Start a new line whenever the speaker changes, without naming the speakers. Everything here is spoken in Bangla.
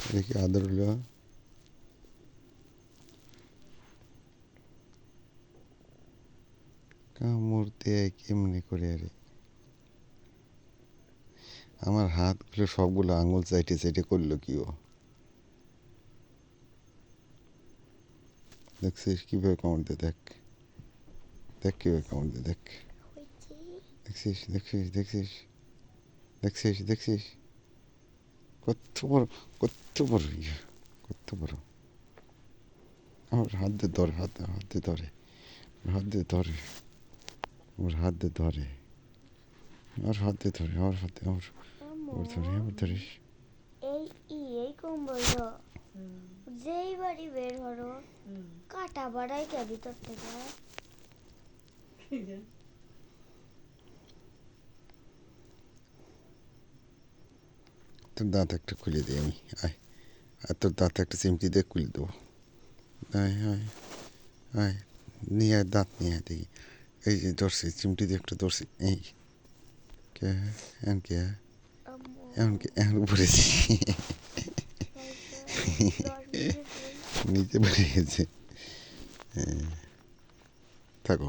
দেখি আদর হলো কামড় দেয় কেমনি করে রে আমার হাতগুলো সবগুলো আঙুল চাইটে চাইটে করলো কি ও দেখছিস কীভাবে কামড় দে দেখ দেখ কীভাবে কামড় দে দেখ দেখছিস দেখছিস দেখছিস দেখছিস দেখছিস কত বড় কত বড় ইয়ে কত বড় আমার হাত দিয়ে ধরে হাত দিয়ে ধরে হাত দিয়ে ধরে আমার হাত দিয়ে ধরে আমার হাত দিয়ে ধরে আমার হাত দিয়ে আমার ধরে আমার ধরিস
এই কম্বলটা যেই বাড়ি বের হলো কাটা বাড়াই কে ভিতর থেকে
তোর দাঁত একটা খুলে দিই আমি আয় আর তোর দাঁত একটা চিমটি দিয়ে খুলে দেবো আয় আয় আয় নিয়ে আয় দাঁত নিয়ে আয় দেখি এই যে ধরছি চিমটি দিয়ে একটা ধরছি এই কে এমন কে এমন পড়েছি নিচে পড়ে গেছে থাকো